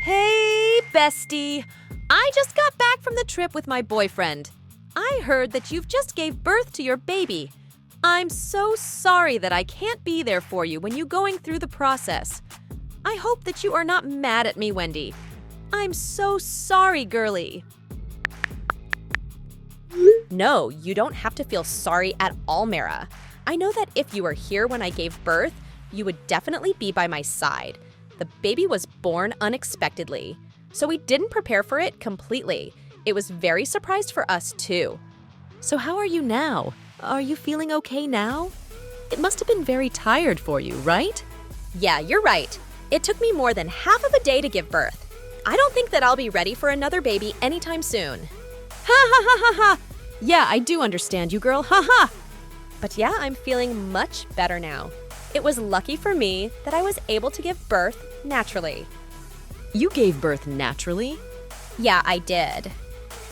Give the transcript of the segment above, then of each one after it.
Hey, bestie! I just got back from the trip with my boyfriend. I heard that you've just gave birth to your baby. I'm so sorry that I can't be there for you when you're going through the process. I hope that you are not mad at me, Wendy. I'm so sorry, girlie. No, you don't have to feel sorry at all, Mara. I know that if you were here when I gave birth, you would definitely be by my side. The baby was born unexpectedly, so we didn't prepare for it completely. It was very surprised for us, too. So how are you now? Are you feeling okay now? It must have been very tired for you, right? Yeah, you're right. It took me more than half of a day to give birth. I don't think that I'll be ready for another baby anytime soon. Ha ha ha ha ha! Yeah, I do understand you, girl. Ha ha! But yeah, I'm feeling much better now. It was lucky for me that I was able to give birth naturally. You gave birth naturally? Yeah, I did.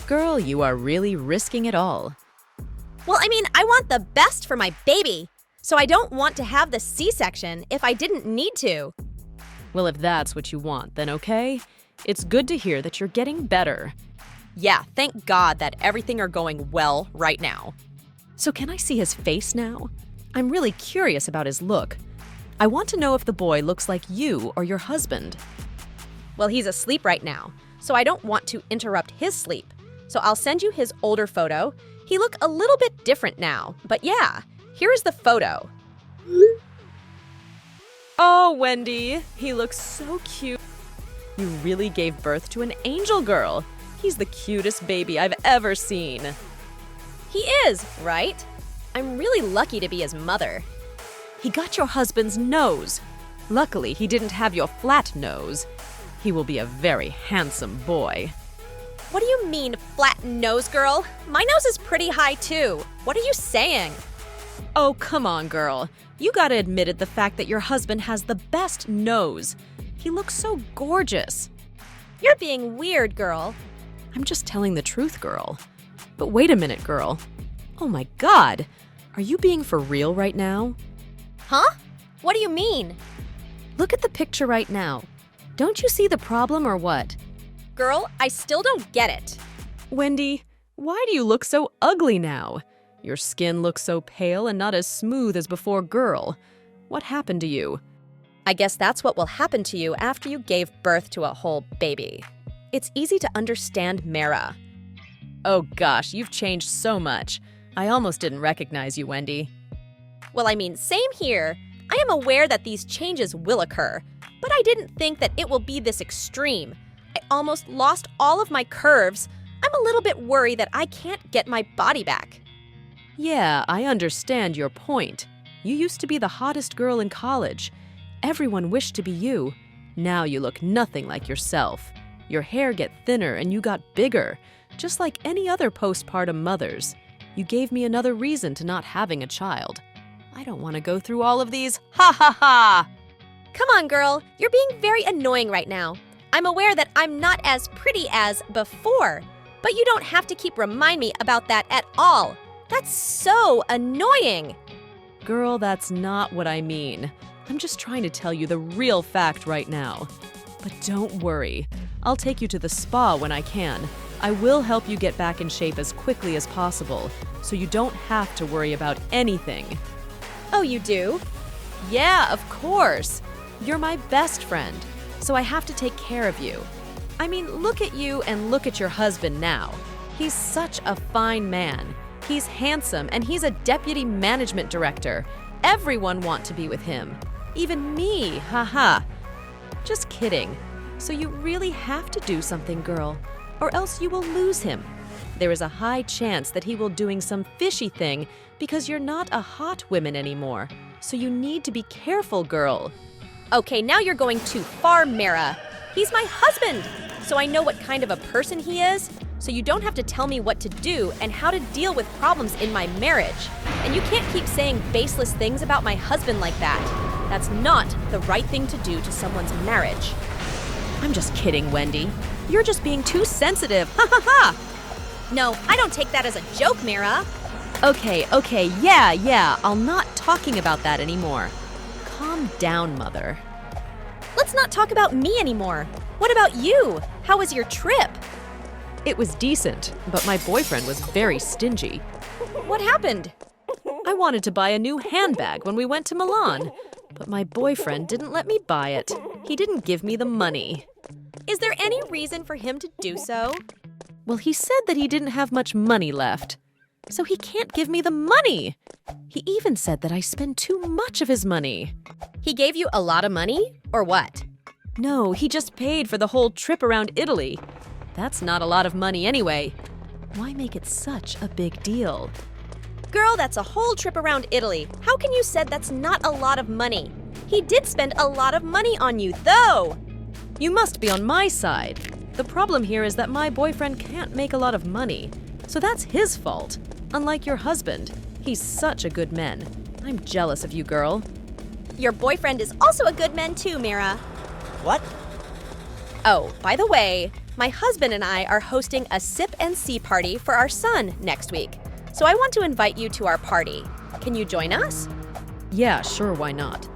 Girl, you are really risking it all. Well, I mean, I want the best for my baby, so I don't want to have the C-section if I didn't need to. Well, if that's what you want, then okay. It's good to hear that you're getting better. Yeah, thank God that everything are going well right now. So can I see his face now? I'm really curious about his look. I want to know if the boy looks like you or your husband. Well, he's asleep right now, so I don't want to interrupt his sleep. So I'll send you his older photo. He look a little bit different now, but yeah, here is the photo. Oh, Wendy, he looks so cute. You really gave birth to an angel girl. He's the cutest baby I've ever seen. He is, right? I'm really lucky to be his mother. He got your husband's nose. Luckily, he didn't have your flat nose. He will be a very handsome boy. What do you mean, flat nose, girl? My nose is pretty high, too. What are you saying? Oh, come on, girl. You gotta admit the fact that your husband has the best nose. He looks so gorgeous. You're being weird, girl. I'm just telling the truth, girl. But wait a minute, girl. Oh my God. Are you being for real right now? Huh? What do you mean? Look at the picture right now. Don't you see the problem or what? Girl, I still don't get it. Wendy, why do you look so ugly now? Your skin looks so pale and not as smooth as before, girl. What happened to you? I guess that's what will happen to you after you gave birth to a whole baby. It's easy to understand, Mara. Oh gosh, you've changed so much. I almost didn't recognize you, Wendy. Well, I mean, same here. I am aware that these changes will occur, but I didn't think that it will be this extreme. I almost lost all of my curves. I'm a little bit worried that I can't get my body back. Yeah, I understand your point. You used to be the hottest girl in college. Everyone wished to be you. Now you look nothing like yourself. Your hair get thinner and you got bigger, just like any other postpartum mothers. You gave me another reason to not having a child. I don't want to go through all of these. Ha ha ha! Come on, girl. You're being very annoying right now. I'm aware that I'm not as pretty as before, but you don't have to keep remind me about that at all. That's so annoying. Girl, that's not what I mean. I'm just trying to tell you the real fact right now. But don't worry. I'll take you to the spa when I can. I will help you get back in shape as quickly as possible, so you don't have to worry about anything. Oh, you do? Yeah, of course. You're my best friend, so I have to take care of you. I mean, look at you and look at your husband now. He's such a fine man. He's handsome and he's a deputy management director. Everyone wants to be with him. Even me, haha. Just kidding. So you really have to do something, girl, or else you will lose him. There is a high chance that he will doing some fishy thing because you're not a hot woman anymore. So you need to be careful, girl. Okay, now you're going too far, Mara. He's my husband, so I know what kind of a person he is, so you don't have to tell me what to do and how to deal with problems in my marriage. And you can't keep saying baseless things about my husband like that. That's not the right thing to do to someone's marriage. I'm just kidding, Wendy. You're just being too sensitive. Ha ha ha! No, I don't take that as a joke, Mara. Okay, yeah, I'm not talking about that anymore. Calm down, Mother. Let's not talk about me anymore. What about you? How was your trip? It was decent, but my boyfriend was very stingy. What happened? I wanted to buy a new handbag when we went to Milan, but my boyfriend didn't let me buy it. He didn't give me the money. Is there any reason for him to do so? Well, he said that he didn't have much money left, so he can't give me the money. He even said that I spend too much of his money. He gave you a lot of money, or what? No, he just paid for the whole trip around Italy. That's not a lot of money anyway. Why make it such a big deal? Girl, that's a whole trip around Italy. How can you said that's not a lot of money? He did spend a lot of money on you, though. You must be on my side. The problem here is that my boyfriend can't make a lot of money, so that's his fault. Unlike your husband, he's such a good man. I'm jealous of you, girl. Your boyfriend is also a good man too, Mira. What? Oh, by the way, my husband and I are hosting a sip and see party for our son next week. So I want to invite you to our party. Can you join us? Yeah, sure, why not?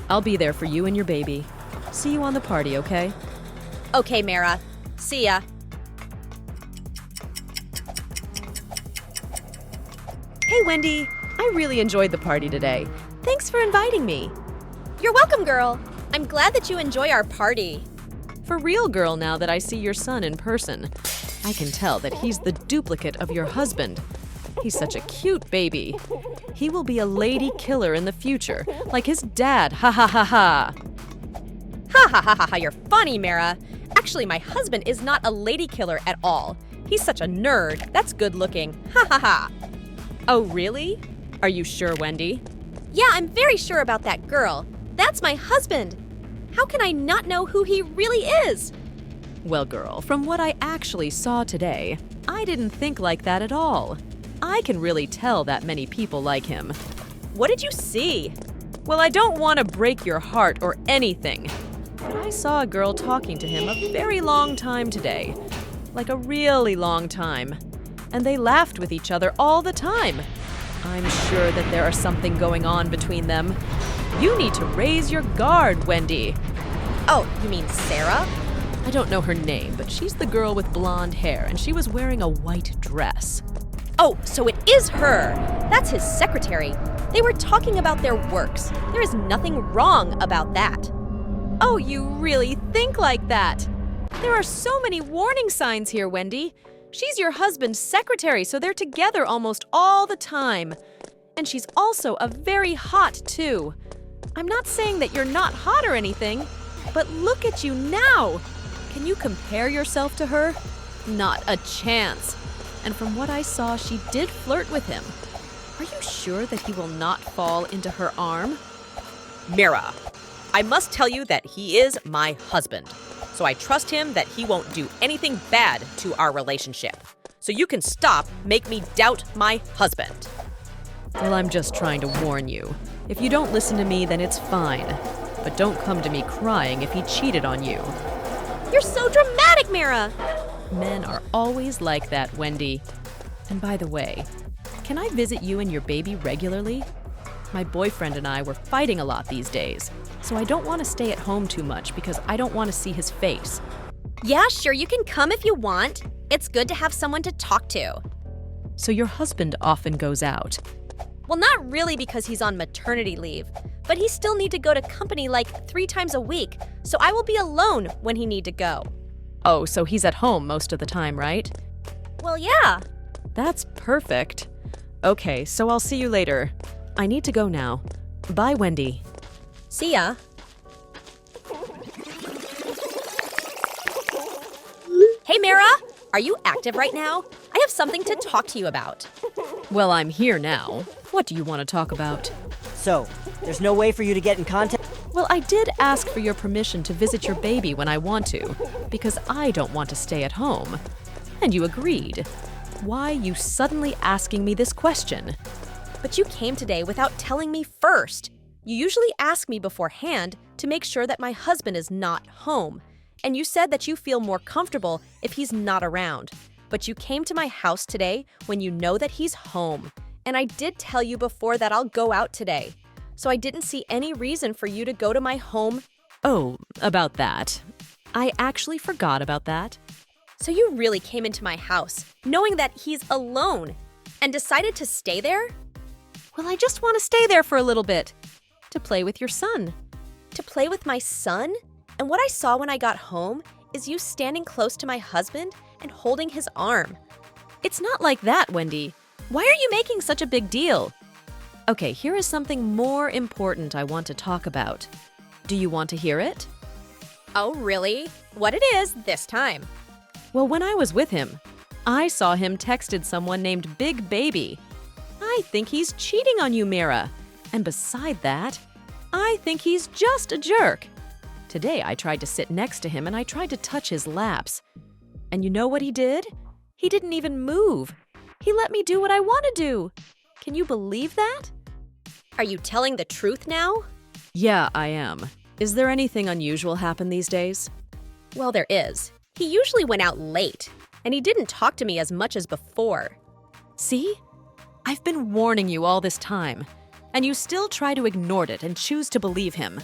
I'll be there for you and your baby. See you on the party, okay? Okay, Mira. See ya. Hey, Wendy. I really enjoyed the party today. Thanks for inviting me. You're welcome, girl. I'm glad that you enjoy our party. For real, girl, now that I see your son in person, I can tell that he's the duplicate of your husband. He's such a cute baby. He will be a lady killer in the future, like his dad. Ha ha ha ha. Ha ha ha ha ha, you're funny, Mira. Actually, my husband is not a lady killer at all. He's such a nerd. That's good looking. Ha ha ha. Oh, really? Are you sure, Wendy? Yeah, I'm very sure about that girl. That's my husband. How can I not know who he really is? Well, girl, from what I actually saw today, I didn't think like that at all. I can really tell that many people like him. What did you see? Well, I don't want to break your heart or anything, but I saw a girl talking to him a very long time today. Like a really long time. And they laughed with each other all the time. I'm sure that there is something going on between them. You need to raise your guard, Wendy. Oh, you mean Sarah? I don't know her name, but she's the girl with blonde hair, and she was wearing a white dress. Oh, so it is her. That's his secretary. They were talking about their works. There is nothing wrong about that. Oh, you really think like that? There are so many warning signs here, Wendy. She's your husband's secretary, so they're together almost all the time. And she's also a very hot, too. I'm not saying that you're not hot or anything, but look at you now. Can you compare yourself to her? Not a chance. And from what I saw, she did flirt with him. Are you sure that he will not fall into her arm? Mira, I must tell you that he is my husband. So I trust him that he won't do anything bad to our relationship. So you can make me doubt my husband. Well, I'm just trying to warn you. If you don't listen to me, then it's fine. But don't come to me crying if he cheated on you. You're so dramatic, Mira. Men are always like that, Wendy. And by the way, can I visit you and your baby regularly? My boyfriend and I were fighting a lot these days, so I don't want to stay at home too much because I don't want to see his face. Yeah, sure, you can come if you want. It's good to have someone to talk to. So your husband often goes out. Well, not really because he's on maternity leave, but he still need to go to company like 3 times a week, so I will be alone when he need to go. Oh, so he's at home most of the time, right? Well, yeah. That's perfect. Okay, so I'll see you later. I need to go now. Bye, Wendy. See ya. Hey, Mira, are you active right now? I have something to talk to you about. Well, I'm here now. What do you want to talk about? So, there's no way for you to get in contact? Well, I did ask for your permission to visit your baby when I want to, because I don't want to stay at home. And you agreed. Why you suddenly asking me this question? But you came today without telling me first. You usually ask me beforehand to make sure that my husband is not home. And you said that you feel more comfortable if he's not around. But you came to my house today when you know that he's home. And I did tell you before that I'll go out today. so I didn't see any reason for you to go to my home. Oh, about that. I actually forgot about that. So you really came into my house, knowing that he's alone, and decided to stay there? Well, I just want to stay there for a little bit. To play with your son. To play with my son? And what I saw when I got home is you standing close to my husband and holding his arm. It's not like that, Wendy. Why are you making such a big deal? Okay, here is something more important I want to talk about. Do you want to hear it? Oh, really? What it is this time? Well, when I was with him, I saw him texted someone named Big Baby. I think he's cheating on you, Mira. And beside that, I think he's just a jerk. Today, I tried to sit next to him and I tried to touch his laps. And you know what he did? He didn't even move. He let me do what I want to do. Can you believe that? Are you telling the truth now? Yeah, I am. Is there anything unusual happen these days? Well, there is. He usually went out late, and he didn't talk to me as much as before. See? I've been warning you all this time, and you still try to ignore it and choose to believe him.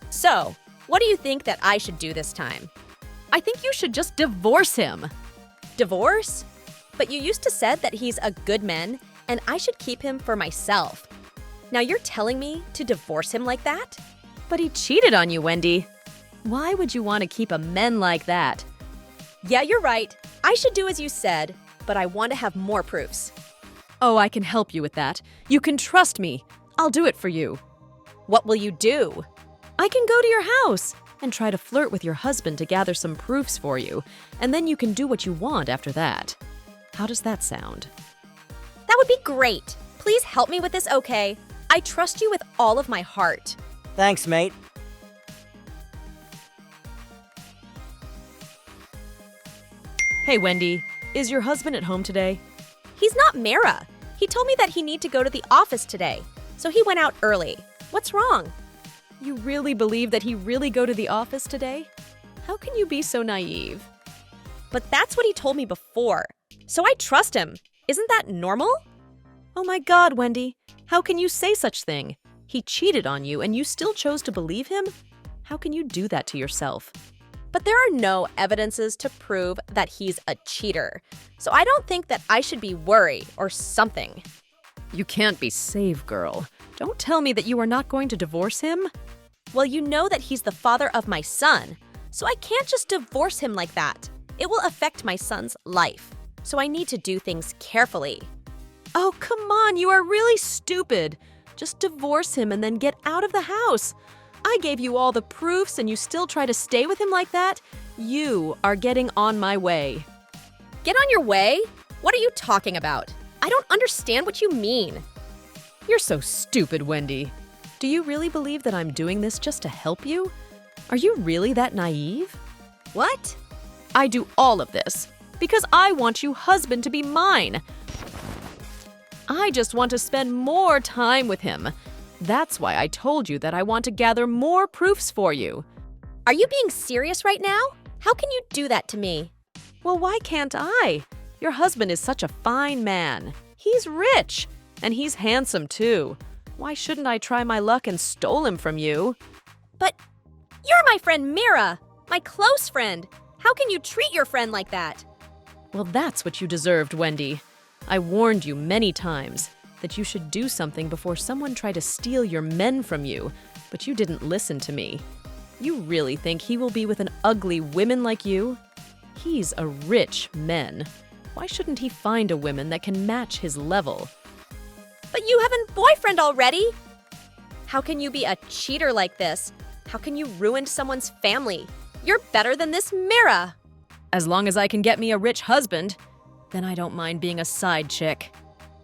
So, what do you think that I should do this time? I think you should just divorce him. Divorce? But you used to said that he's a good man, and I should keep him for myself. Now you're telling me to divorce him like that? But he cheated on you, Wendy. Why would you want to keep a man like that? Yeah, you're right. I should do as you said, but I want to have more proofs. Oh, I can help you with that. You can trust me. I'll do it for you. What will you do? I can go to your house and try to flirt with your husband to gather some proofs for you, and then you can do what you want after that. How does that sound? That would be great. Please help me with this, okay? I trust you with all of my heart. Thanks, mate. Hey, Wendy, is your husband at home today? He's not Mara. He told me that he need to go to the office today, so he went out early. What's wrong? You really believe that he really go to the office today? How can you be so naive? But that's what he told me before, so I trust him. Isn't that normal? Oh my God, Wendy, how can you say such thing? He cheated on you and you still chose to believe him? How can you do that to yourself? But there are no evidences to prove that he's a cheater, so I don't think that I should be worried or something. You can't be saved, girl. Don't tell me that you are not going to divorce him. Well, you know that he's the father of my son, so I can't just divorce him like that. It will affect my son's life, so I need to do things carefully. Oh, come on, you are really stupid. Just divorce him and then get out of the house. I gave you all the proofs and you still try to stay with him like that? You are getting on my way. Get on your way? What are you talking about? I don't understand what you mean. You're so stupid, Wendy. Do you really believe that I'm doing this just to help you? Are you really that naive? What? I do all of this because I want you husband to be mine. I just want to spend more time with him. That's why I told you that I want to gather more proofs for you. Are you being serious right now? How can you do that to me? Well, why can't I? Your husband is such a fine man. He's rich, and he's handsome too. Why shouldn't I try my luck and stole him from you? But you're my friend Mira, my close friend. How can you treat your friend like that? Well, that's what you deserved, Wendy. I warned you many times that you should do something before someone tried to steal your men from you, but you didn't listen to me. You really think he will be with an ugly woman like you? He's a rich man. Why shouldn't he find a woman that can match his level? But you have a boyfriend already. How can you be a cheater like this? How can you ruin someone's family? You're better than this Mira. As long as I can get me a rich husband, then I don't mind being a side chick.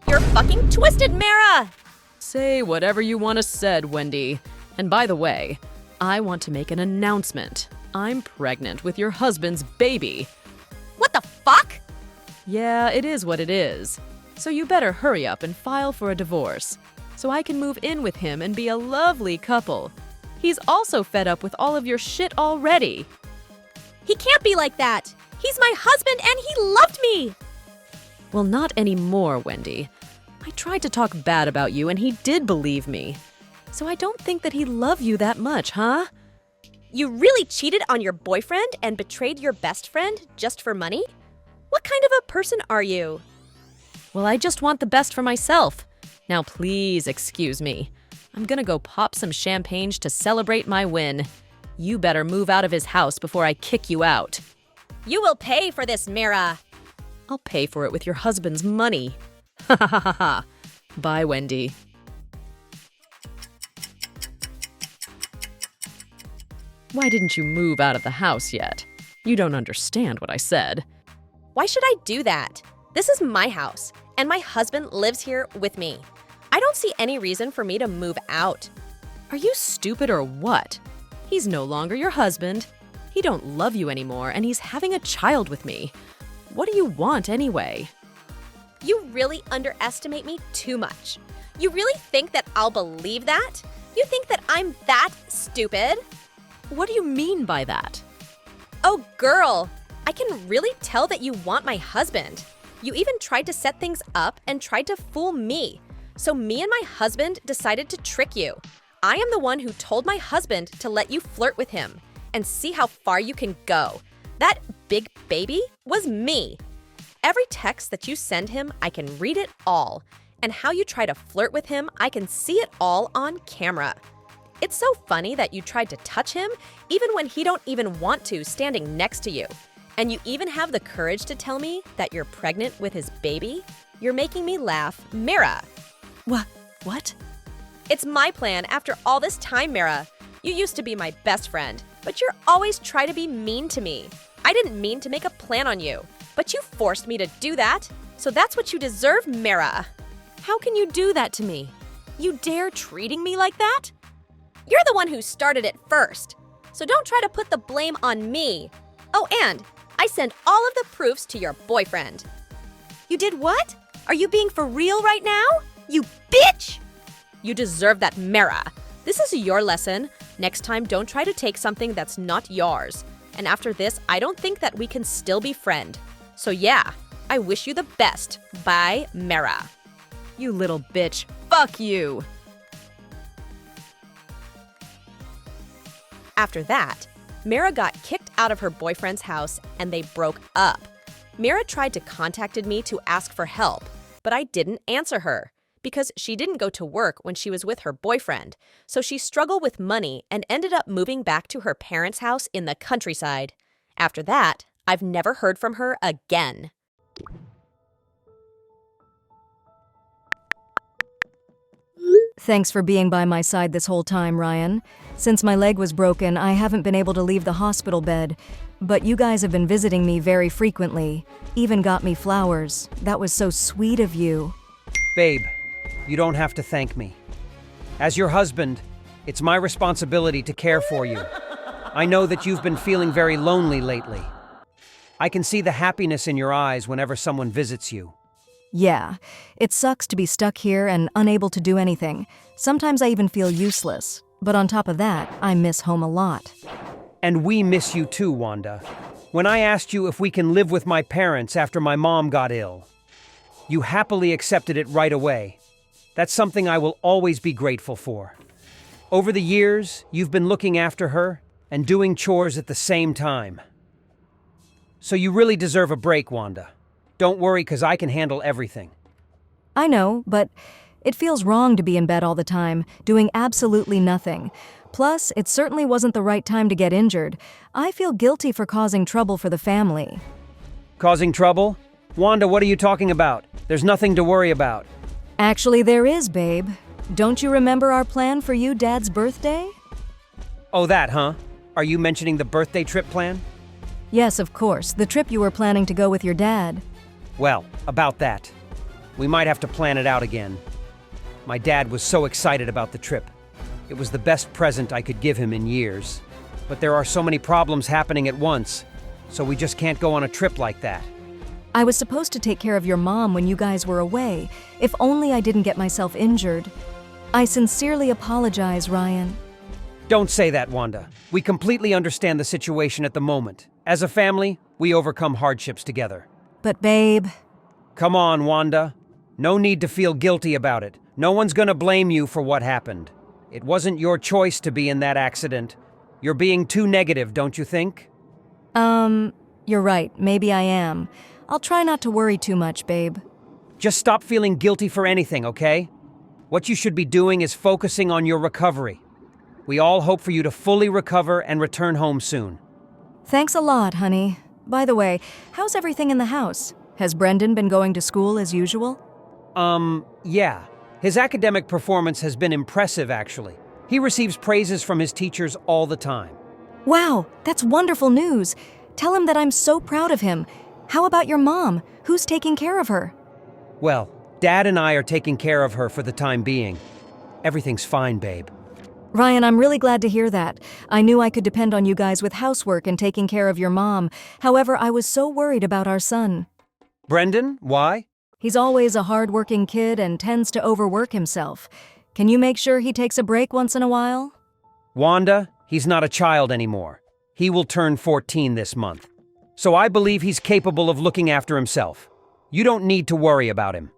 You're fucking twisted, Mira! Say whatever you want to said, Wendy. And by the way, I want to make an announcement. I'm pregnant with your husband's baby. What the fuck? Yeah, it is what it is. So you better hurry up and file for a divorce, so I can move in with him and be a lovely couple. He's also fed up with all of your shit already. He can't be like that. He's my husband and he loved me. Well, not anymore, Wendy. I tried to talk bad about you and he did believe me. So I don't think that he loved you that much, huh? You really cheated on your boyfriend and betrayed your best friend just for money? What kind of a person are you? Well, I just want the best for myself. Now please excuse me. I'm gonna go pop some champagne to celebrate my win. You better move out of his house before I kick you out. You will pay for this, Mira. I'll pay for it with your husband's money. Ha ha ha ha ha. Bye, Wendy. Why didn't you move out of the house yet? You don't understand what I said. Why should I do that? This is my house, and my husband lives here with me. I don't see any reason for me to move out. Are you stupid or what? He's no longer your husband. He don't love you anymore, and he's having a child with me. What do you want anyway? You really underestimate me too much. You really think that I'll believe that? You think that I'm that stupid? What do you mean by that? Oh, girl, I can really tell that you want my husband. You even tried to set things up and tried to fool me. So me and my husband decided to trick you. I am the one who told my husband to let you flirt with him and see how far you can go. That big baby was me. Every text that you send him, I can read it all. And how you try to flirt with him, I can see it all on camera. It's so funny that you tried to touch him even when he don't even want to standing next to you. And you even have the courage to tell me that you're pregnant with his baby? You're making me laugh, Mira. What? It's my plan after all this time, Mira. You used to be my best friend, but you're always trying to be mean to me. I didn't mean to make a plan on you, but you forced me to do that. So that's what you deserve, Mira. How can you do that to me? You dare treating me like that? You're the one who started it first. So don't try to put the blame on me. Oh, and I sent all of the proofs to your boyfriend. You did what? Are you being for real right now? You bitch! You deserve that, Mira. This is your lesson. Next time, don't try to take something that's not yours. And after this, I don't think that we can still be friends. So yeah, I wish you the best. Bye, Mira. You little bitch. Fuck you! After that, Mira got kicked out of her boyfriend's house and they broke up. Mira tried to contact me to ask for help, but I didn't answer her because she didn't go to work when she was with her boyfriend, so she struggled with money and ended up moving back to her parents' house in the countryside. After that, I've never heard from her again. Thanks for being by my side this whole time, Ryan. Since my leg was broken, I haven't been able to leave the hospital bed, but you guys have been visiting me very frequently. Even got me flowers. That was so sweet of you. Babe, you don't have to thank me. As your husband, it's my responsibility to care for you. I know that you've been feeling very lonely lately. I can see the happiness in your eyes whenever someone visits you. Yeah, it sucks to be stuck here and unable to do anything. Sometimes I even feel useless. But on top of that, I miss home a lot. And we miss you too, Wanda. When I asked you if we can live with my parents after my mom got ill, you happily accepted it right away. That's something I will always be grateful for. Over the years, you've been looking after her and doing chores at the same time. So you really deserve a break, Wanda. Don't worry, 'cause I can handle everything. I know, but it feels wrong to be in bed all the time, doing absolutely nothing. Plus, it certainly wasn't the right time to get injured. I feel guilty for causing trouble for the family. Causing trouble? Wanda, what are you talking about? There's nothing to worry about. Actually, there is, babe. Don't you remember our plan for you Dad's birthday? Oh, that, huh? Are you mentioning the birthday trip plan? Yes, of course, the trip you were planning to go with your dad. Well, about that. We might have to plan it out again. My dad was so excited about the trip. It was the best present I could give him in years. But there are so many problems happening at once, so we just can't go on a trip like that. I was supposed to take care of your mom when you guys were away. If only I didn't get myself injured. I sincerely apologize, Ryan. Don't say that, Wanda. We completely understand the situation at the moment. As a family, we overcome hardships together. But babe... Come on, Wanda. No need to feel guilty about it. No one's gonna blame you for what happened. It wasn't your choice to be in that accident. You're being too negative, don't you think? You're right. Maybe I am. I'll try not to worry too much, babe. Just stop feeling guilty for anything, okay? What you should be doing is focusing on your recovery. We all hope for you to fully recover and return home soon. Thanks a lot, honey. By the way, how's everything in the house? Has Brendan been going to school as usual? Yeah. His academic performance has been impressive, actually. He receives praises from his teachers all the time. Wow, that's wonderful news. Tell him that I'm so proud of him. How about your mom? Who's taking care of her? Well, Dad and I are taking care of her for the time being. Everything's fine, babe. Ryan, I'm really glad to hear that. I knew I could depend on you guys with housework and taking care of your mom. However, I was so worried about our son. Brendan, why? He's always a hard-working kid and tends to overwork himself. Can you make sure he takes a break once in a while? Wanda, he's not a child anymore. He will turn 14 this month. So I believe he's capable of looking after himself. You don't need to worry about him.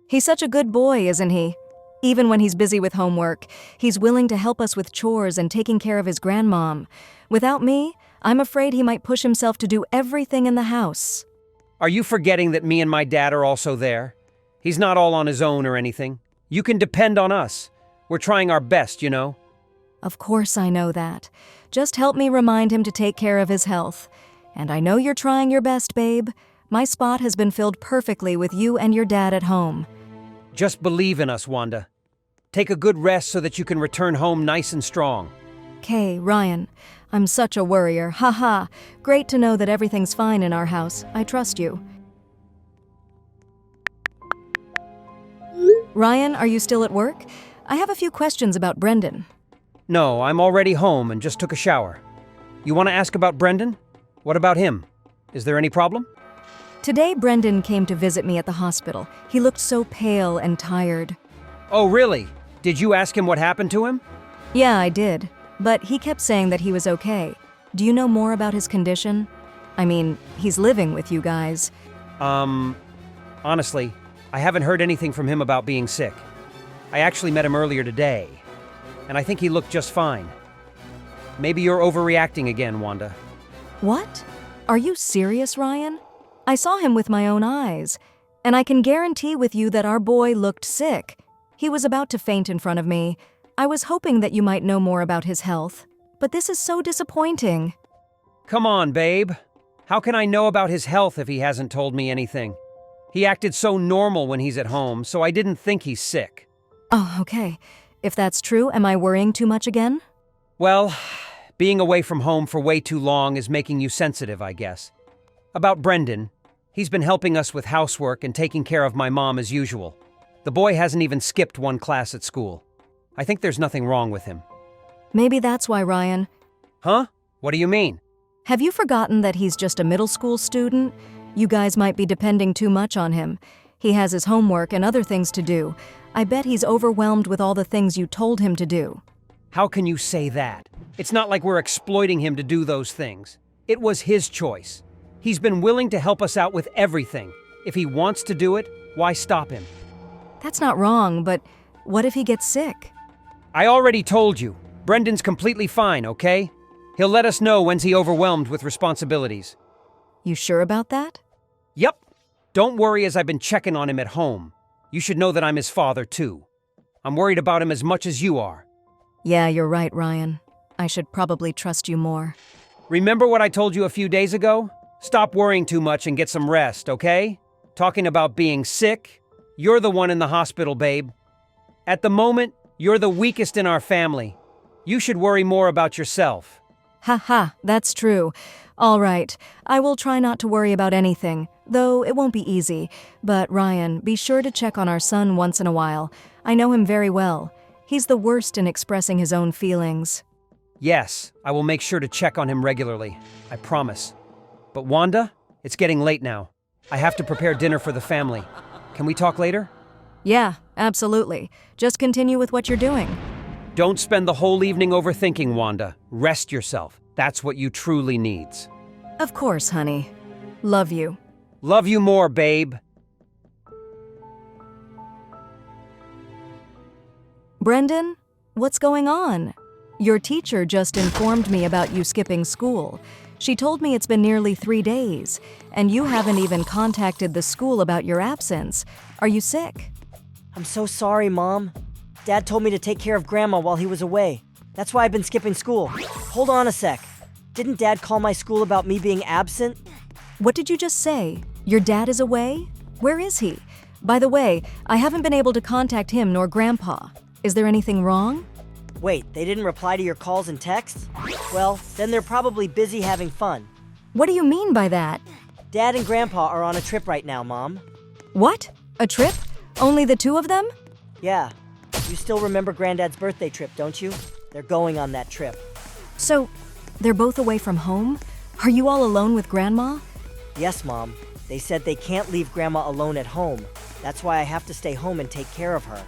He's such a good boy, isn't he? Even when he's busy with homework, he's willing to help us with chores and taking care of his grandmom. Without me, I'm afraid he might push himself to do everything in the house. Are you forgetting that me and my dad are also there? He's not all on his own or anything. You can depend on us. We're trying our best, you know. Of course I know that. Just help me remind him to take care of his health. And I know you're trying your best, babe. My spot has been filled perfectly with you and your dad at home. Just believe in us, Wanda. Take a good rest so that you can return home nice and strong. Kay, Ryan, I'm such a worrier. Haha. Great to know that everything's fine in our house. I trust you. Ryan, are you still at work? I have a few questions about Brendan. No, I'm already home and just took a shower. You want to ask about Brendan? What about him? Is there any problem? Today, Brendan came to visit me at the hospital. He looked so pale and tired. Oh, really? Did you ask him what happened to him? Yeah, I did. But he kept saying that he was okay. Do you know more about his condition? I mean, he's living with you guys. Honestly, I haven't heard anything from him about being sick. I actually met him earlier today, and I think he looked just fine. Maybe you're overreacting again, Wanda. What? Are you serious, Ryan? I saw him with my own eyes, and I can guarantee with you that our boy looked sick. He was about to faint in front of me. I was hoping that you might know more about his health, but this is so disappointing. Come on, babe. How can I know about his health if he hasn't told me anything? He acted so normal when he's at home, so I didn't think he's sick. Oh, okay. If that's true, am I worrying too much again? Well, being away from home for way too long is making you sensitive, I guess. About Brendan, he's been helping us with housework and taking care of my mom as usual. The boy hasn't even skipped one class at school. I think there's nothing wrong with him. Maybe that's why, Ryan. Huh? What do you mean? Have you forgotten that he's just a middle school student? You guys might be depending too much on him. He has his homework and other things to do. I bet he's overwhelmed with all the things you told him to do. How can you say that? It's not like we're exploiting him to do those things. It was his choice. He's been willing to help us out with everything. If he wants to do it, why stop him? That's not wrong, but what if he gets sick? I already told you. Brendan's completely fine, okay? He'll let us know when's he overwhelmed with responsibilities. You sure about that? Yep. Don't worry as I've been checking on him at home. You should know that I'm his father, too. I'm worried about him as much as you are. Yeah, you're right, Ryan. I should probably trust you more. Remember what I told you a few days ago? Stop worrying too much and get some rest, okay? Talking about being sick, you're the one in the hospital, babe. At the moment, you're the weakest in our family. You should worry more about yourself. Ha, that's true. All right, I will try not to worry about anything, though it won't be easy. But Ryan, be sure to check on our son once in a while. I know him very well. He's the worst in expressing his own feelings. Yes, I will make sure to check on him regularly. I promise. But Wanda, it's getting late now. I have to prepare dinner for the family. Can we talk later? Yeah, absolutely. Just continue with what you're doing. Don't spend the whole evening overthinking, Wanda. Rest yourself. That's what you truly needs. Of course, honey. Love you. Love you more, babe. Brendan, What's going on? Your teacher just informed me about you skipping school. She told me it's been nearly 3 days, and you haven't even contacted the school about your absence. Are you sick? I'm so sorry, Mom. Dad told me to take care of Grandma while he was away. That's why I've been skipping school. Hold on a sec. Didn't Dad call my school about me being absent? What did you just say? Your dad is away? Where is he? By the way, I haven't been able to contact him nor Grandpa. Is there anything wrong? Wait, they didn't reply to your calls and texts? Well, then they're probably busy having fun. What do you mean by that? Dad and Grandpa are on a trip right now, Mom. What? A trip? Only the two of them? Yeah. You still remember Granddad's birthday trip, don't you? They're going on that trip. So, they're both away from home? Are you all alone with Grandma? Yes, Mom. They said they can't leave Grandma alone at home. That's why I have to stay home and take care of her.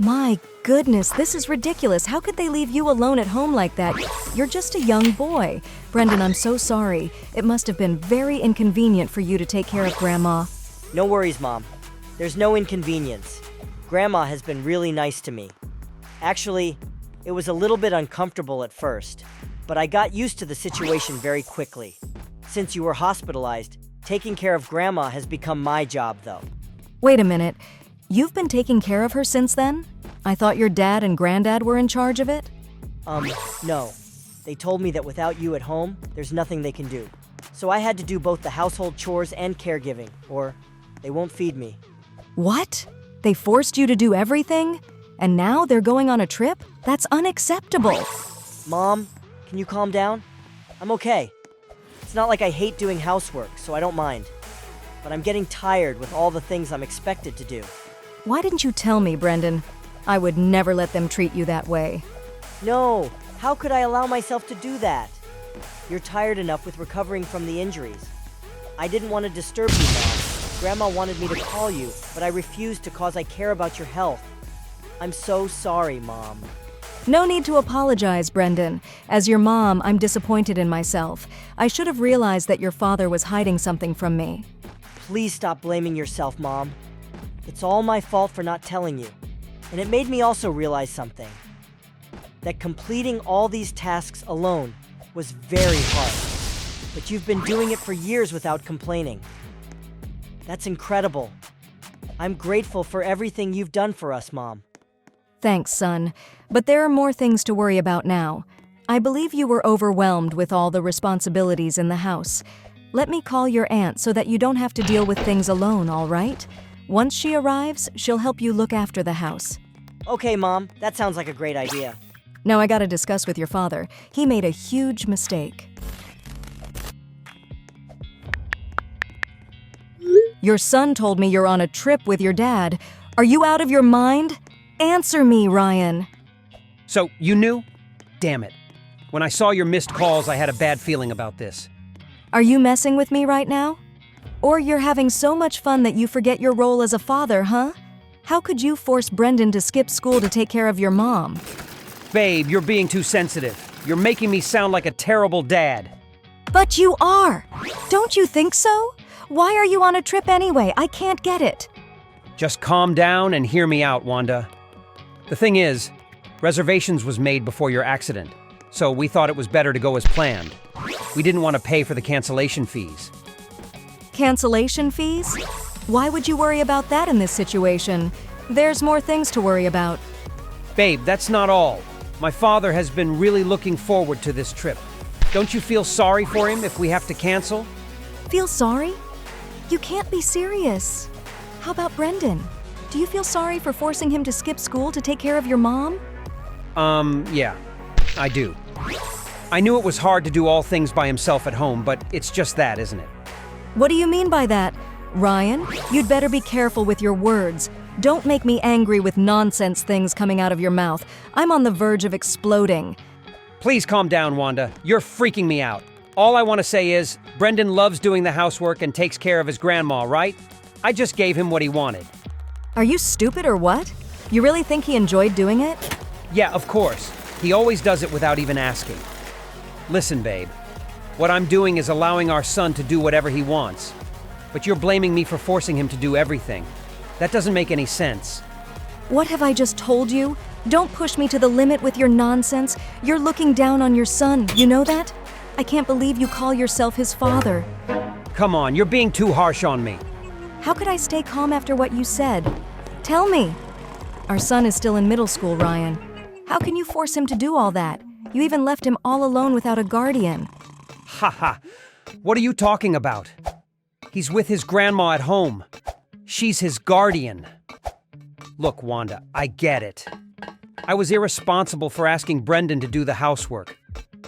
My goodness, this is ridiculous. How could they leave you alone at home like that? You're just a young boy. Brendan, I'm so sorry. It must have been very inconvenient for you to take care of Grandma. No worries, Mom. There's no inconvenience. Grandma has been really nice to me. Actually, it was a little bit uncomfortable at first, but I got used to the situation very quickly. Since you were hospitalized, taking care of Grandma has become my job, though. Wait a minute. You've been taking care of her since then? I thought your dad and granddad were in charge of it? No. They told me that without you at home, there's nothing they can do. So I had to do both the household chores and caregiving, or they won't feed me. What? They forced you to do everything? And now they're going on a trip? That's unacceptable. Mom, can you calm down? I'm okay. It's not like I hate doing housework, so I don't mind. But I'm getting tired with all the things I'm expected to do. Why didn't you tell me, Brendan? I would never let them treat you that way. No, how could I allow myself to do that? You're tired enough with recovering from the injuries. I didn't want to disturb you, Mom. Grandma wanted me to call you, but I refused because I care about your health. I'm so sorry, Mom. No need to apologize, Brendan. As your mom, I'm disappointed in myself. I should have realized that your father was hiding something from me. Please stop blaming yourself, Mom. It's all my fault for not telling you. And it made me also realize something. That completing all these tasks alone was very hard. But you've been doing it for years without complaining. That's incredible. I'm grateful for everything you've done for us, Mom. Thanks, son. But there are more things to worry about now. I believe you were overwhelmed with all the responsibilities in the house. Let me call your aunt so that you don't have to deal with things alone, all right? Once she arrives, she'll help you look after the house. Okay, Mom. That sounds like a great idea. Now I gotta discuss with your father. He made a huge mistake. Your son told me you're on a trip with your dad. Are you out of your mind? Answer me, Ryan. So, you knew? Damn it. When I saw your missed calls, I had a bad feeling about this. Are you messing with me right now? Or you're having so much fun that you forget your role as a father, huh? How could you force Brendan to skip school to take care of your mom? Babe, you're being too sensitive. You're making me sound like a terrible dad. But you are! Don't you think so? Why are you on a trip anyway? I can't get it. Just calm down and hear me out, Wanda. The thing is, reservations was made before your accident, so we thought it was better to go as planned. We didn't want to pay for the cancellation fees. Cancellation fees? Why would you worry about that in this situation? There's more things to worry about. Babe, that's not all. My father has been really looking forward to this trip. Don't you feel sorry for him if we have to cancel? Feel sorry? You can't be serious. How about Brendan? Do you feel sorry for forcing him to skip school to take care of your mom? Yeah, I do. I knew it was hard to do all things by himself at home, but it's just that, isn't it? What do you mean by that? Ryan, you'd better be careful with your words. Don't make me angry with nonsense things coming out of your mouth. I'm on the verge of exploding. Please calm down, Wanda. You're freaking me out. All I want to say is, Brendan loves doing the housework and takes care of his grandma, right? I just gave him what he wanted. Are you stupid or what? You really think he enjoyed doing it? Yeah, of course. He always does it without even asking. Listen, babe. What I'm doing is allowing our son to do whatever he wants. But you're blaming me for forcing him to do everything. That doesn't make any sense. What have I just told you? Don't push me to the limit with your nonsense. You're looking down on your son, you know that? I can't believe you call yourself his father. Come on, you're being too harsh on me. How could I stay calm after what you said? Tell me. Our son is still in middle school, Ryan. How can you force him to do all that? You even left him all alone without a guardian. Haha. What are you talking about? He's with his grandma at home. She's his guardian. Look, Wanda, I get it. I was irresponsible for asking Brendan to do the housework,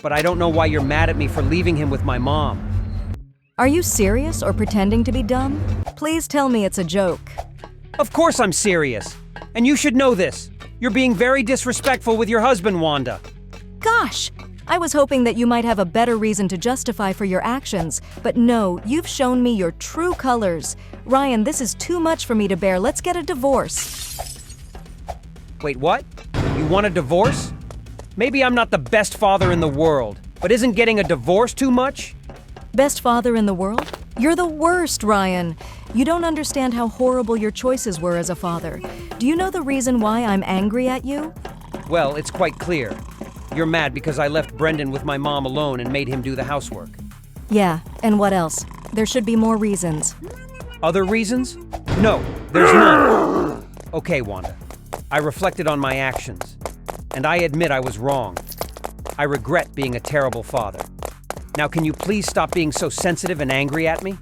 but I don't know why you're mad at me for leaving him with my mom. Are you serious or pretending to be dumb? Please tell me it's a joke. Of course I'm serious. And you should know this. You're being very disrespectful with your husband, Wanda. Gosh! I was hoping that you might have a better reason to justify for your actions, but no, you've shown me your true colors. Ryan, this is too much for me to bear. Let's get a divorce. Wait, what? You want a divorce? Maybe I'm not the best father in the world, but isn't getting a divorce too much? Best father in the world? You're the worst, Ryan. You don't understand how horrible your choices were as a father. Do you know the reason why I'm angry at you? Well, it's quite clear. You're mad because I left Brendan with my mom alone and made him do the housework. Yeah, and what else? There should be more reasons. Other reasons? No, there's none. Okay, Wanda. I reflected on my actions, and I admit I was wrong. I regret being a terrible father. Now, can you please stop being so sensitive and angry at me?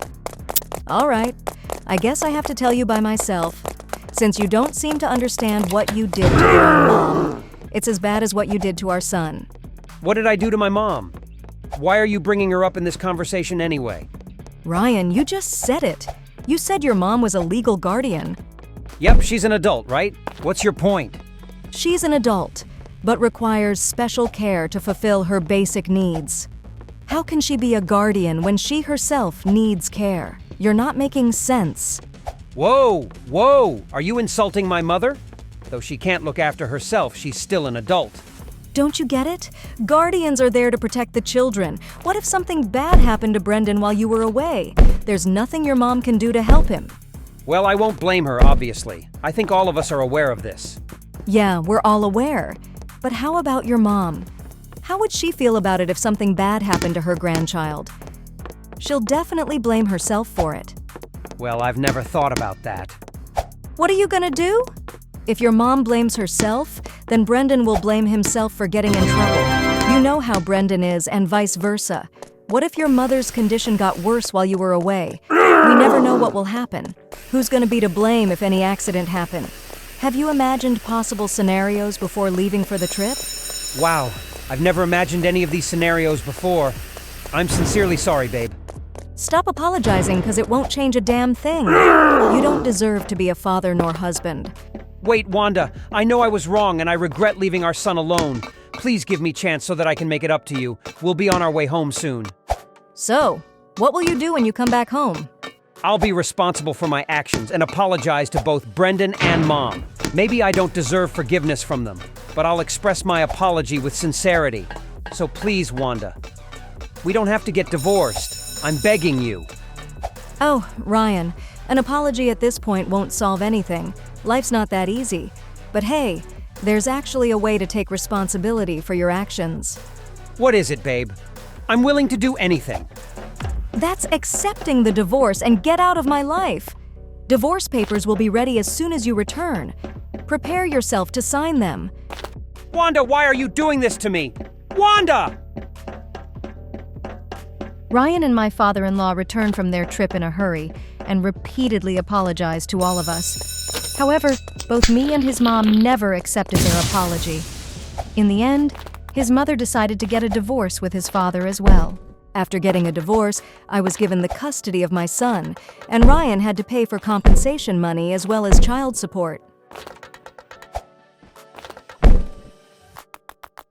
All right. I guess I have to tell you by myself. Since you don't seem to understand what you did to your own mom, it's as bad as what you did to our son. What did I do to my mom? Why are you bringing her up in this conversation anyway? Ryan, you just said it. You said your mom was a legal guardian. Yep, she's an adult, right? What's your point? She's an adult, but requires special care to fulfill her basic needs. How can she be a guardian when she herself needs care? You're not making sense. Whoa! Are you insulting my mother? Though she can't look after herself, she's still an adult. Don't you get it? Guardians are there to protect the children. What if something bad happened to Brendan while you were away? There's nothing your mom can do to help him. Well, I won't blame her, obviously. I think all of us are aware of this. Yeah, we're all aware. But how about your mom? How would she feel about it if something bad happened to her grandchild? She'll definitely blame herself for it. Well, I've never thought about that. What are you gonna do? If your mom blames herself, then Brendan will blame himself for getting in trouble. You know how Brendan is, and vice versa. What if your mother's condition got worse while you were away? We never know what will happen. Who's gonna be to blame if any accident happened? Have you imagined possible scenarios before leaving for the trip? Wow, I've never imagined any of these scenarios before. I'm sincerely sorry, babe. Stop apologizing, because it won't change a damn thing. You don't deserve to be a father nor husband. Wait, Wanda, I know I was wrong and I regret leaving our son alone. Please give me a chance so that I can make it up to you. We'll be on our way home soon. So, what will you do when you come back home? I'll be responsible for my actions and apologize to both Brendan and Mom. Maybe I don't deserve forgiveness from them, but I'll express my apology with sincerity. So please, Wanda, we don't have to get divorced. I'm begging you. Oh, Ryan, an apology at this point won't solve anything. Life's not that easy. But hey, there's actually a way to take responsibility for your actions. What is it, babe? I'm willing to do anything. That's accepting the divorce and get out of my life. Divorce papers will be ready as soon as you return. Prepare yourself to sign them. Wanda, why are you doing this to me? Wanda! Ryan and my father-in-law returned from their trip in a hurry and repeatedly apologized to all of us. However, both me and his mom never accepted their apology. In the end, his mother decided to get a divorce with his father as well. After getting a divorce, I was given the custody of my son, and Ryan had to pay for compensation money as well as child support.